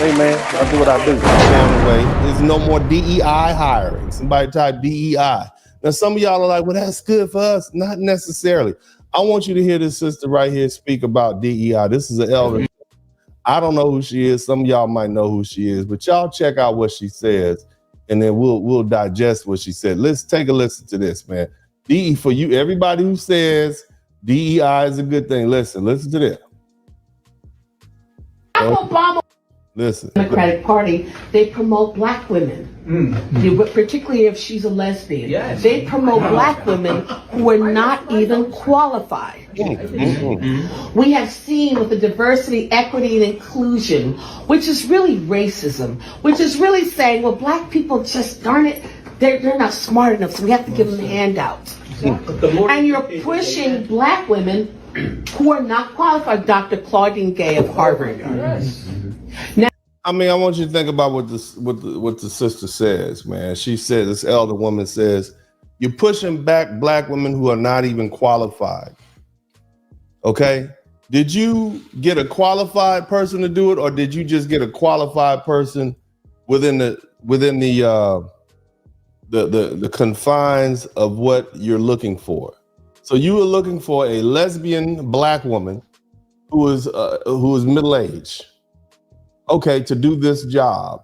Hey man, I do what I do. Going away. There's no more DEI hiring. Somebody type DEI. Now some of y'all are like, well, that's good for us. Not necessarily. I want you to hear this sister right here speak about DEI. This is an elder. I don't know who she is. Some of y'all might know who she is, but y'all check out what she says, and then we'll digest what she said. Let's take a listen to this, man. DE for you, everybody who says DEI is a good thing. Listen to this. Obama. Listen. Democratic Party, they promote black women, particularly if she's a lesbian. Yes. They promote black women who are not even qualified. We have seen with the diversity, equity, and inclusion, which is really racism, which is really saying, well, black people just, darn it, they're not smart enough, so we have to give them handouts. And you're pushing black women who are not qualified. Dr. Claudine Gay of Harvard. Yes. Now, I mean, I want you to think about what the sister says, man. She said, this elder woman says, you're pushing back black women who are not even qualified. Okay? Did you get a qualified person to do it, or did you just get a qualified person within the confines of what you're looking for? So you were looking for a lesbian black woman who is middle-aged. Okay, to do this job.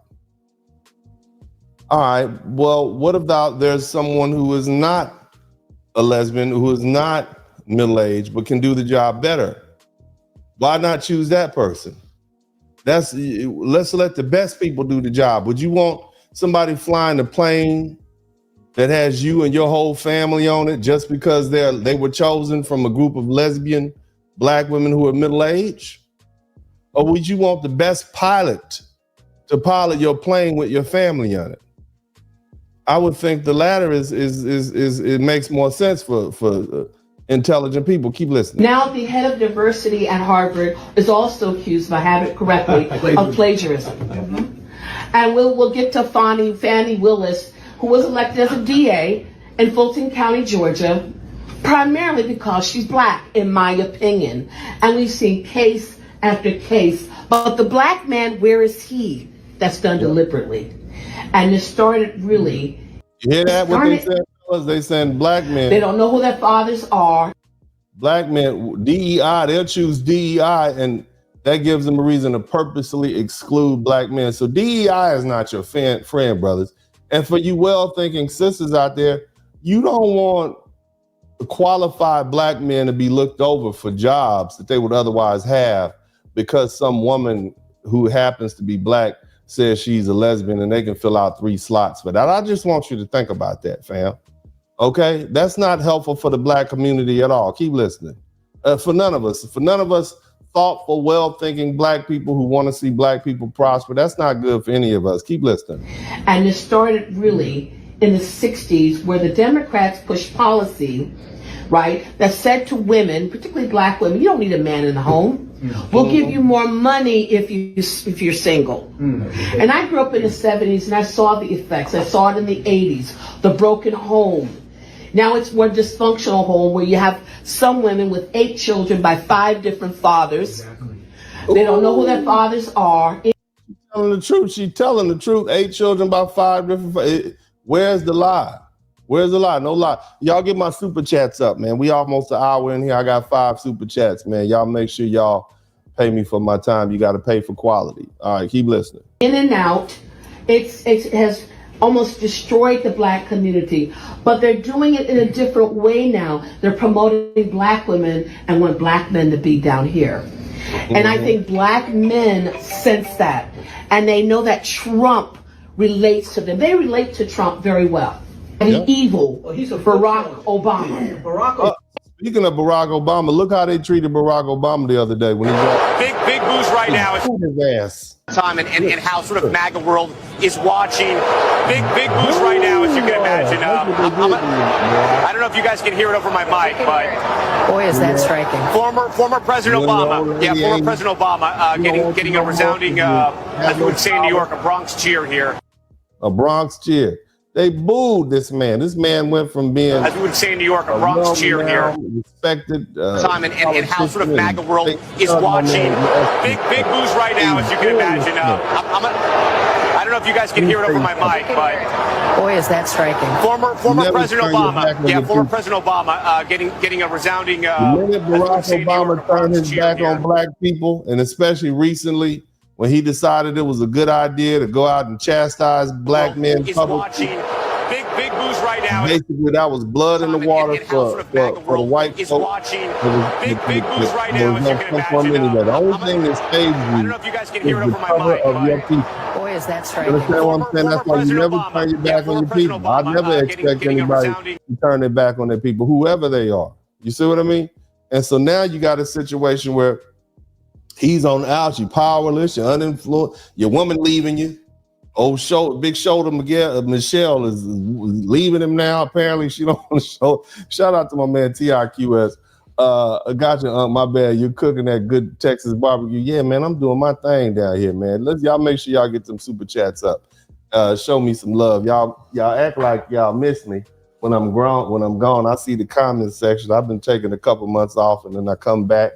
All right, well, what about there's someone who is not a lesbian, who is not middle-aged, but can do the job better? Why not choose that person? Let's let the best people do the job. Would you want somebody flying a plane that has you and your whole family on it just because they were chosen from a group of lesbian black women who are middle-aged? Or would you want the best pilot to pilot your plane with your family on it? I would think the latter is it makes more sense for intelligent people. Keep listening. Now the head of diversity at Harvard is also accused, if I have it correctly, of plagiarism. And we'll get to Fannie Willis, who was elected as a DA in Fulton County, Georgia, primarily because she's black, in my opinion. And we've seen case after case, but the black man, where is he? That's done deliberately. And it started really. You hear that? What they said was they saying black men. They don't know who their fathers are. Black men, DEI, they'll choose DEI, and that gives them a reason to purposely exclude black men. So DEI is not your friend, brothers. And for you well-thinking sisters out there, you don't want qualified black men to be looked over for jobs that they would otherwise have because some woman who happens to be black says she's a lesbian and they can fill out 3 slots for that. I just want you to think about that, fam. Okay? That's not helpful for the black community at all. Keep listening. For none of us thoughtful, well-thinking black people who want to see black people prosper, that's not good for any of us. Keep listening. And it started really in the 60s, where the Democrats pushed policy, right, that said to women, particularly black women, you don't need a man in the home. We'll give you more money if you're single. And I grew up in the 70s and I saw the effects. I saw it in the 80s, the broken home. Now it's more dysfunctional home where you have some women with 8 children by 5 different fathers. They don't know who their fathers are. She's telling the truth. 8 children by 5 different. Where's the lie? Where's the lie? No lie. Y'all get my super chats up, man. We almost an hour in here. I got 5 super chats, man. Y'all make sure y'all pay me for my time. You got to pay for quality. All right, keep listening. In and out, it has almost destroyed the black community, but they're doing it in a different way now. They're promoting black women and want black men to be down here. And I think black men sense that, and they know that Trump relates to them. They relate to Trump very well. The evil Barack Obama. Speaking of Barack Obama, look how they treated Barack Obama the other day when he got big boost right now. his ass. Time and how sort of MAGA world is watching. Big boost right now, as you can imagine. I don't know if you guys can hear it over my mic, but boy, is that striking. Former President Obama, former President Obama, getting a resounding, as we would say in New York, a Bronx cheer here. A Bronx cheer. They booed this man. This man went from being, as we would say in New York, a Bronx cheer here. Respected. Time and how sort of MAGA world is watching. Big moves right now, as you can imagine. I don't know if you guys can hear it over my mic, but boy, is that striking. Former President Obama, former President Obama, getting a resounding. The minute Barack Obama turned his back on black people, and especially recently when he decided it was a good idea to go out and chastise black men publicly. Big moves right now. Basically, that was blood in the water for the white folks. Big moves right now, as you can imagine. The only thing that saves you, I don't know if you guys can hear it over my mic, but boy, is that striking. You understand what I'm saying? That's why you never turn your back on your people. I never expect anybody to turn their back on their people, whoever they are. You see what I mean? And so now you got a situation where he's on the outs, you're powerless, you're uninfluenced, your woman leaving you. Big shoulder Michelle is leaving him now. Apparently, she don't want to show. Shout out to my man TIQS. I got you, my bad. You're cooking that good Texas barbecue. Yeah, man, I'm doing my thing down here, man. Y'all make sure y'all get them super chats up. Show me some love. Y'all act like y'all miss me when I'm gone. I see the comments section. I've been taking a couple months off, and then I come back,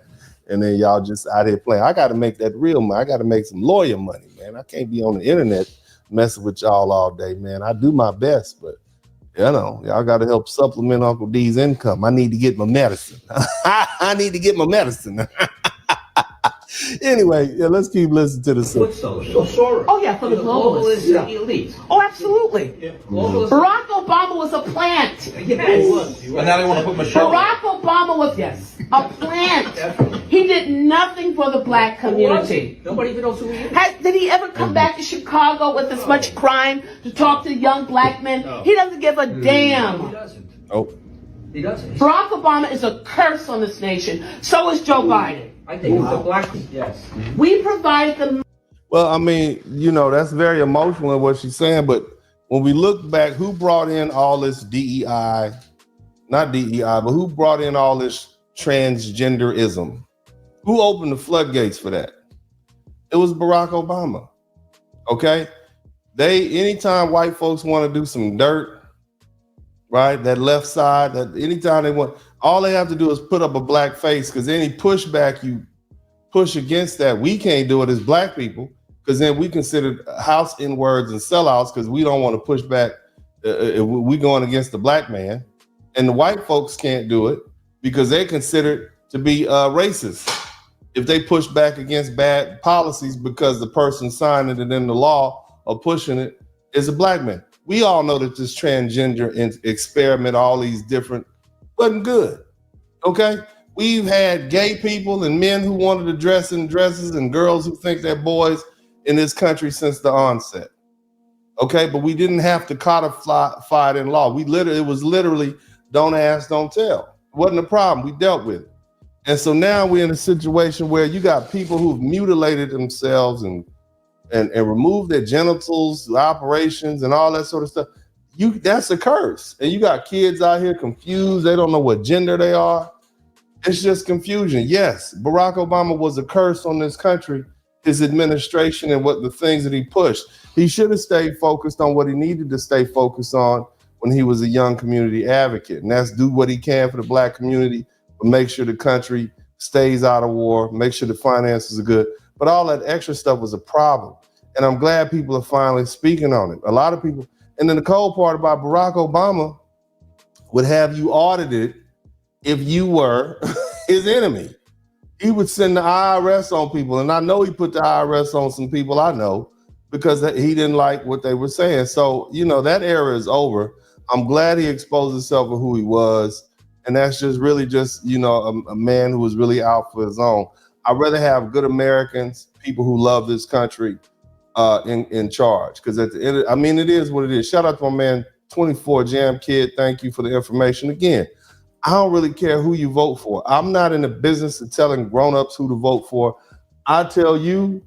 and then y'all just out here playing. I got to make that real money. I got to make some lawyer money, man. I can't be on the internet messing with y'all all day, man. I do my best, but y'all got to help supplement Uncle D's income. I need to get my medicine. I need to get my medicine. Anyway, let's keep listening to the song. Oh yeah, for the globalists, elites. Oh, absolutely. Yeah. Barack Obama was a plant. Yes. And now they want to put Michelle. Barack Obama was a plant. He did nothing for the black community. Nobody even knows who he is. Did he ever come back to Chicago with this much crime to talk to young black men? No. He doesn't give a damn. He doesn't. Oh. He doesn't. Barack Obama is a curse on this nation. So is Joe Biden. I think it's the black. Yes. We provide the. Well, I mean, that's very emotional in what she's saying, but when we look back, who brought in all this DEI, not DEI, but who brought in all this transgenderism? Who opened the floodgates for that? It was Barack Obama. Okay? Anytime white folks want to do some dirt, right? That left side, that anytime they want, all they have to do is put up a black face, because any pushback you push against that, we can't do it as black people, because then we consider house N-words and sellouts, because we don't want to push back. We going against the black man, and the white folks can't do it because they consider to be racist if they push back against bad policies, because the person signing it in the law or pushing it is a black man. We all know that this transgender experiment, all these different, wasn't good. Okay? We've had gay people and men who wanted to dress in dresses and girls who think they're boys in this country since the onset. Okay? But we didn't have to codify it in law. It was literally don't ask, don't tell. It wasn't a problem. We dealt with it. And so now we're in a situation where you got people who've mutilated themselves and removed their genitals, operations, and all that sort of stuff. That's a curse. And you got kids out here confused. They don't know what gender they are. It's just confusion. Yes, Barack Obama was a curse on this country, his administration and what the things that he pushed. He should have stayed focused on what he needed to stay focused on when he was a young community advocate. And that's do what he can for the black community, but make sure the country stays out of war, make sure the finances are good. But all that extra stuff was a problem. And I'm glad people are finally speaking on it. A lot of people. And then the cold part about Barack Obama would have you audited if you were his enemy. He would send the IRS on people. And I know he put the IRS on some people I know because he didn't like what they were saying. So, that era is over. I'm glad he exposed himself for who he was. And that's just really a man who was really out for his own. I'd rather have good Americans, people who love this country, in charge, because at the end, it is what it is. Shout out to my man 24 Jam Kid. Thank you for the information. Again, I don't really care who you vote for. I'm not in the business of telling grown-ups who to vote for. I tell you,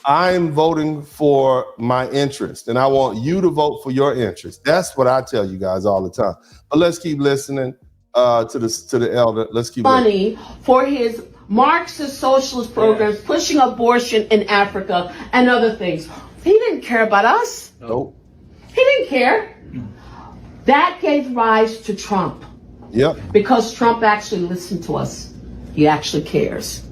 I'm voting for my interest, and I want you to vote for your interest. That's what I tell you guys all the time. But let's keep listening to the elder. Let's keep money for his Marxist socialist programs, pushing abortion in Africa and other things. He didn't care about us. Nope. He didn't care. That gave rise to Trump. Yep. Because Trump actually listened to us. He actually cares.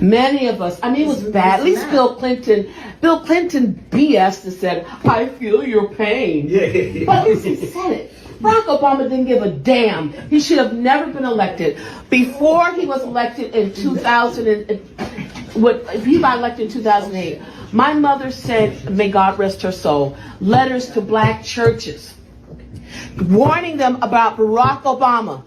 Many of us, I mean, it was bad. At least Bill Clinton BS and said, I feel your pain. Yeah. But at least he said it. Barack Obama didn't give a damn. He should have never been elected. Before he was elected in 2000, if he got elected in 2008, my mother sent, may God rest her soul, letters to black churches warning them about Barack Obama,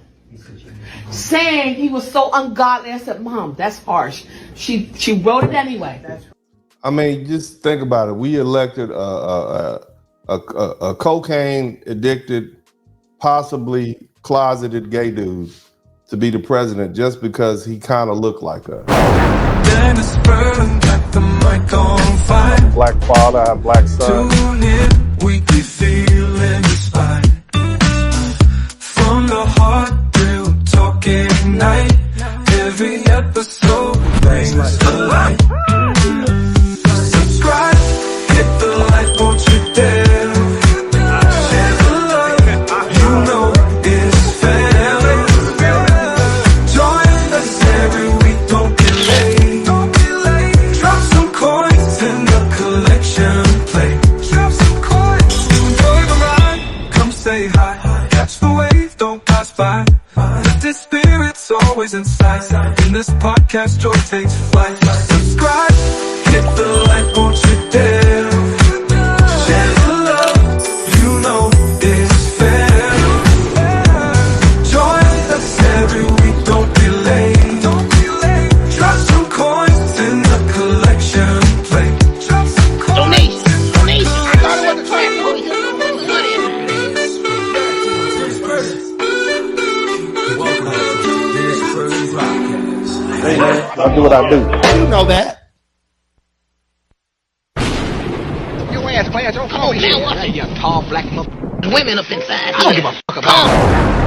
saying he was so ungodly. I said, Mom, that's harsh. She wrote it anyway. I mean, just think about it. We elected a cocaine addicted, possibly closeted gay dude to be the president just because he kind of looked like us. DennisSpurling, got the mic on fire. Black father, I have black son. Tune in, weekly feeling inspired. From the heart, real talk ignite. Every episode brings the light. Subscribe, hit the like, won't you dare. Share the love, you know it's family. Join us every week, don't be late. Drop some coins in the collection plate. Drop some coins, enjoy the ride, come say hi. Catch the wave, don't pass by. Lifted spirits always inside. In this podcast, joy takes flight. Subscribe, hit the like, won't you dare. Share the love, you know it's fair. Join us every week, don't be late. Drop some coins in the collection plate. Drop some coins. Donation. I thought it was a trap. Hey man, I'll do what I do. You know that. Your ass, class. Come on, now. You tall black women up inside. I don't give a fuck about